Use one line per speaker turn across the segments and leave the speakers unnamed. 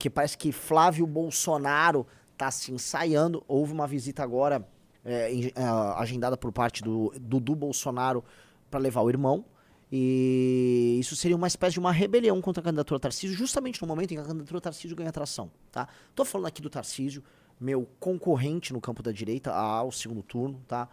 que parece que Flávio Bolsonaro tá se ensaiando. Houve uma visita agora agendada por parte do Dudu Bolsonaro para levar o irmão. E isso seria uma espécie de uma rebelião contra a candidatura Tarcísio, justamente no momento em que a candidatura Tarcísio ganha atração, tá? Tô falando aqui do Tarcísio, meu concorrente no campo da direita ao segundo turno, tá?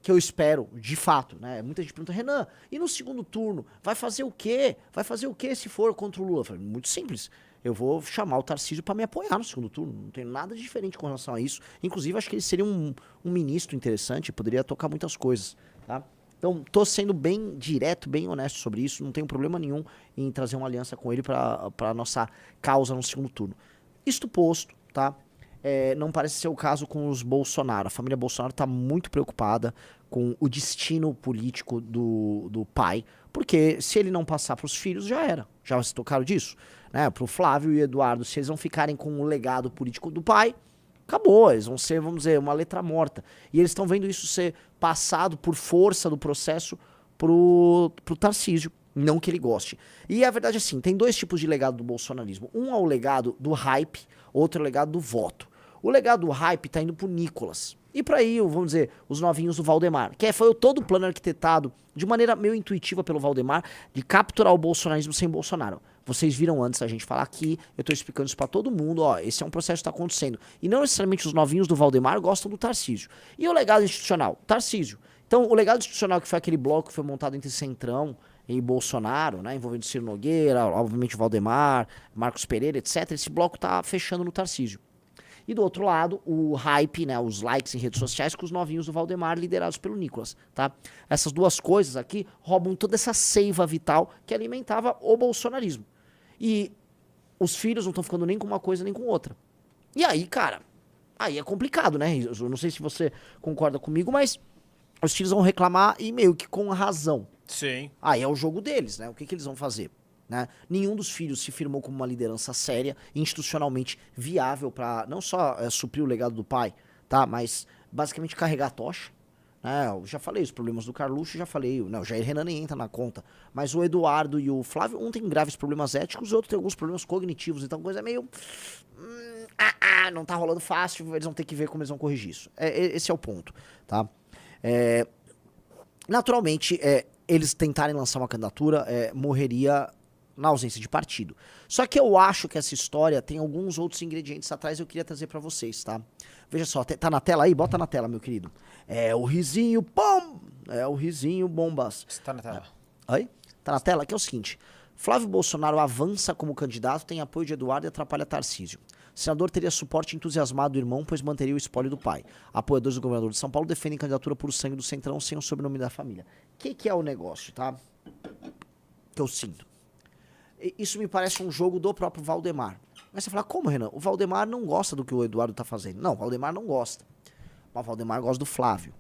Que eu espero, de fato, né? Muita gente pergunta, Renan, e no segundo turno, vai fazer o quê? Vai fazer o quê se for contra o Lula? Eu falei, muito simples, eu vou chamar o Tarcísio para me apoiar no segundo turno, não tenho nada de diferente com relação a isso. Inclusive, acho que ele seria um ministro interessante, poderia tocar muitas coisas, tá? Então, tô sendo bem direto, bem honesto sobre isso, não tenho problema nenhum em trazer uma aliança com ele para nossa causa no segundo turno. Isto posto, tá? Não parece ser o caso com os Bolsonaro. A família Bolsonaro está muito preocupada com o destino político do pai, porque se ele não passar para os filhos, já era. Já se tocaram disso? Né? Para o Flávio e o Eduardo, se eles vão ficarem com o legado político do pai, acabou, eles vão ser, vamos dizer, uma letra morta. E eles estão vendo isso ser passado por força do processo pro Tarcísio, não que ele goste. E a verdade é assim, tem dois tipos de legado do bolsonarismo. Um é o legado do hype, outro é o legado do voto. O legado do hype tá indo pro Nicolas. E para aí, vamos dizer, os novinhos do Valdemar, que foi todo o plano arquitetado de maneira meio intuitiva pelo Valdemar de capturar o bolsonarismo sem Bolsonaro. Vocês viram antes a gente falar aqui, eu tô explicando isso pra todo mundo, ó, esse é um processo que tá acontecendo. E não necessariamente os novinhos do Valdemar gostam do Tarcísio. E o legado institucional? Tarcísio. Então, o legado institucional que foi aquele bloco que foi montado entre Centrão e Bolsonaro, né, envolvendo Ciro Nogueira, obviamente o Valdemar, Marcos Pereira, etc. Esse bloco tá fechando no Tarcísio. E do outro lado, o hype, né, os likes em redes sociais com os novinhos do Valdemar liderados pelo Nicolas, tá? Essas duas coisas aqui roubam toda essa seiva vital que alimentava o bolsonarismo. E os filhos não estão ficando nem com uma coisa nem com outra. E aí, cara, aí é complicado, né? Eu não sei se você concorda comigo, mas os filhos vão reclamar e meio que com razão.
Sim.
Aí é o jogo deles, né? O que eles vão fazer? Né? Nenhum dos filhos se firmou como uma liderança séria, institucionalmente viável para não só suprir o legado do pai, tá? Mas basicamente carregar a tocha. Eu já falei os problemas do Carluxo, já falei, não, o Jair Renan nem entra na conta, mas o Eduardo e o Flávio, um tem graves problemas éticos, o outro tem alguns problemas cognitivos, então coisa meio não tá rolando fácil, eles vão ter que ver como eles vão corrigir isso. Esse é o ponto, tá? Naturalmente, eles tentarem lançar uma candidatura, morreria na ausência de partido. Só que eu acho que essa história tem alguns outros ingredientes atrás e eu queria trazer pra vocês, tá? Veja só, tá na tela aí? Bota na tela, meu querido. É o risinho, pom! É o risinho bombas.
Está na tela.
Aí? Tá na tela? Que é o seguinte. Flávio Bolsonaro avança como candidato, tem apoio de Eduardo e atrapalha Tarcísio. O senador teria suporte entusiasmado do irmão, pois manteria o espólio do pai. Apoiadores do governador de São Paulo defendem candidatura por sangue do Centrão sem o sobrenome da família. O que é o negócio, tá? Que eu sinto. Isso me parece um jogo do próprio Valdemar. Mas você fala, como, Renan? O Valdemar não gosta do que o Eduardo tá fazendo. Não, o Valdemar não gosta. Mas o Valdemar gosta do Flávio.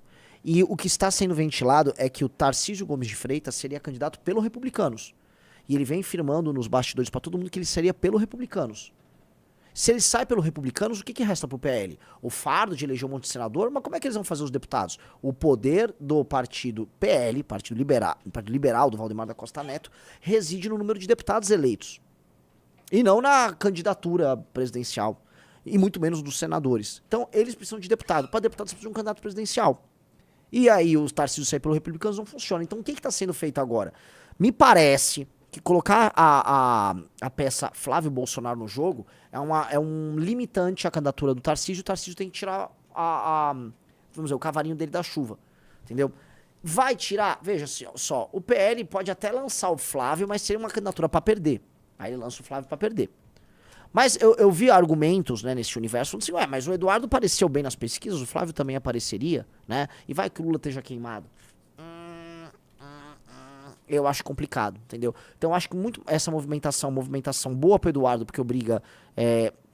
E o que está sendo ventilado é que o Tarcísio Gomes de Freitas seria candidato pelo Republicanos. E ele vem firmando nos bastidores pra todo mundo que ele seria pelo Republicanos. Se ele sai pelo Republicanos, o que resta pro PL? O fardo de eleger um monte de senador? Mas como é que eles vão fazer os deputados? O poder do partido PL, Partido Liberal do Valdemar da Costa Neto, reside no número de deputados eleitos. E não na candidatura presidencial. E muito menos dos senadores. Então, eles precisam de deputado. Para deputados, precisam de um candidato presidencial. E aí, os Tarcísio sair pelo Republicanos não funciona. Então, o que está sendo feito agora? Me parece que colocar a peça Flávio Bolsonaro no jogo é um limitante à candidatura do Tarcísio. O Tarcísio tem que tirar vamos dizer, o cavalinho dele da chuva. Entendeu? Vai tirar, veja só, o PL pode até lançar o Flávio, mas seria uma candidatura para perder. Aí ele lança o Flávio para perder. Mas eu vi argumentos, né, nesse universo, falando assim, mas o Eduardo apareceu bem nas pesquisas, o Flávio também apareceria, né? E vai que o Lula esteja queimado. Eu acho complicado, entendeu? Então eu acho que muito essa movimentação boa pro Eduardo, porque obriga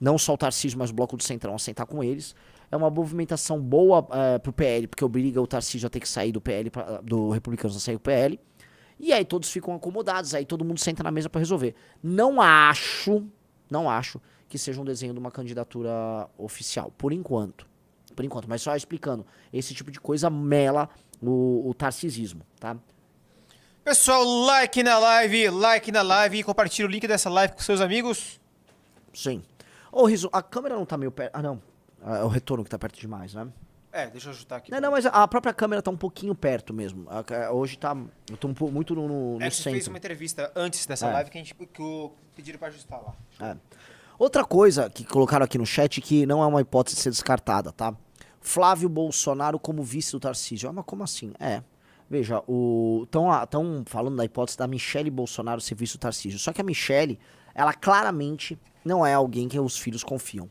não só o Tarcísio, mas o Bloco do Centrão a sentar com eles. É uma movimentação boa pro PL, porque obriga o Tarcísio a ter que sair do PL, do Republicanos a sair do PL. E aí todos ficam acomodados, aí todo mundo senta na mesa pra resolver. Não acho que seja um desenho de uma candidatura oficial, por enquanto, mas só explicando, esse tipo de coisa mela o tarcisismo, tá?
Pessoal, like na live e compartilha o link dessa live com seus amigos.
Sim. Ô, Riso, a câmera não tá meio perto. Ah, não. É o retorno que tá perto demais, né?
Deixa eu ajustar aqui.
Não, mas a própria câmera tá um pouquinho perto mesmo. Hoje tá. Eu tô muito no
Você fez
centro.
uma entrevista antes dessa live que o pediram pra ajustar lá.
É. Outra coisa que colocaram aqui no chat que não é uma hipótese de ser descartada, tá? Flávio Bolsonaro como vice do Tarcísio. Ah, mas como assim? Veja, estão falando da hipótese da Michele Bolsonaro ser vice do Tarcísio. Só que a Michele, ela claramente não é alguém que os filhos confiam.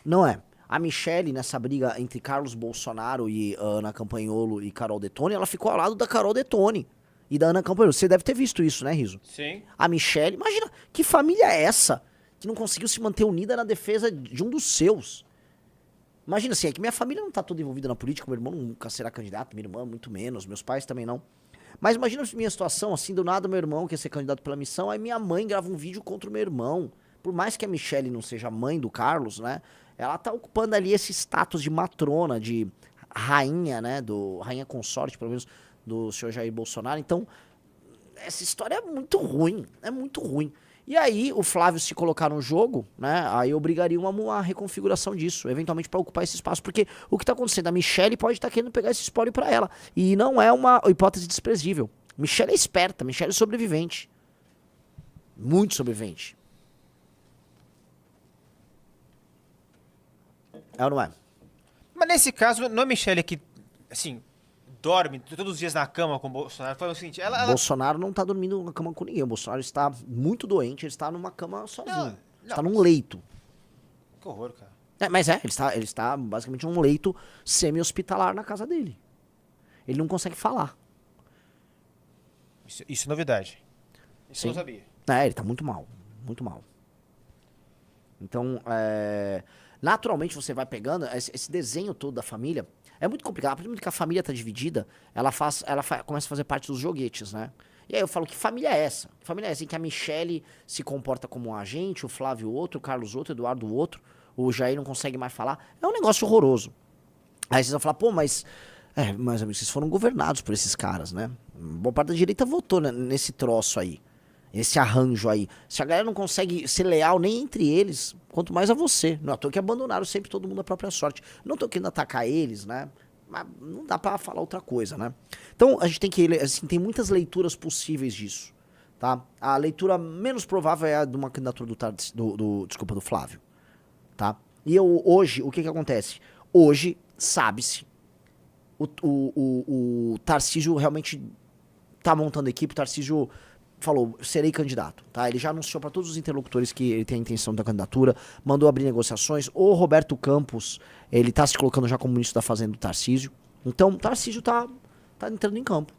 Não é. A Michele, nessa briga entre Carlos Bolsonaro e Ana Campanholo e Carol Detone, ela ficou ao lado da Carol Detone e da Ana Campanholo. Você deve ter visto isso, né, Riso?
Sim.
A Michele, imagina, que família é essa que não conseguiu se manter unida na defesa de um dos seus? Imagina assim, é que minha família não tá toda envolvida na política, meu irmão nunca será candidato, minha irmã muito menos, meus pais também não. Mas imagina a minha situação, assim, do nada meu irmão quer ser candidato pela missão, aí minha mãe grava um vídeo contra o meu irmão. Por mais que a Michele não seja mãe do Carlos, né, ela tá ocupando ali esse status de matrona, de rainha, né, rainha consorte, pelo menos, do senhor Jair Bolsonaro. Então, essa história é muito ruim, E aí, o Flávio se colocar no jogo, né, aí obrigaria uma reconfiguração disso, eventualmente para ocupar esse espaço, porque o que tá acontecendo, a Michele pode estar querendo pegar esse espólio para ela, e não é uma hipótese desprezível. Michele é esperta, Michele é sobrevivente. Muito sobrevivente. É ou não é?
Mas nesse caso, não é a Michelle que, assim, dorme todos os dias na cama com o Bolsonaro? Foi o seguinte,
Bolsonaro não tá dormindo na cama com ninguém. O Bolsonaro está muito doente, ele está numa cama sozinho.
Não,
Está num leito.
Que horror, cara.
Ele está basicamente num leito semi-hospitalar na casa dele. Ele não consegue falar.
Isso é novidade. Isso eu não sabia.
Ele tá muito mal. Muito mal. Então, naturalmente você vai pegando esse desenho todo da família. É muito complicado. A partir do momento que a família tá dividida, ela começa a fazer parte dos joguetes, né? E aí eu falo, que família é essa? Que família é essa em que a Michele se comporta como um agente, o Flávio outro, o Carlos outro, o Eduardo outro, o Jair não consegue mais falar? É um negócio horroroso. Aí vocês vão falar, pô, mas amigos, vocês foram governados por esses caras, né? Boa parte da direita votou nesse troço aí. Esse arranjo aí. Se a galera não consegue ser leal nem entre eles, quanto mais a você. Não é à toa que abandonaram sempre todo mundo à própria sorte. Não tô querendo atacar eles, né? Mas não dá pra falar outra coisa, né? Então a gente tem que, assim, tem muitas leituras possíveis disso, tá? A leitura menos provável é a de uma candidatura do Flávio, tá? E hoje, o que acontece? Hoje, sabe-se, o Tarcísio realmente tá montando equipe, o Tarcísio falou, serei candidato, tá? Ele já anunciou para todos os interlocutores que ele tem a intenção da candidatura, mandou abrir negociações. O Roberto Campos, ele tá se colocando já como ministro da Fazenda do Tarcísio. Então, o Tarcísio tá entrando em campo.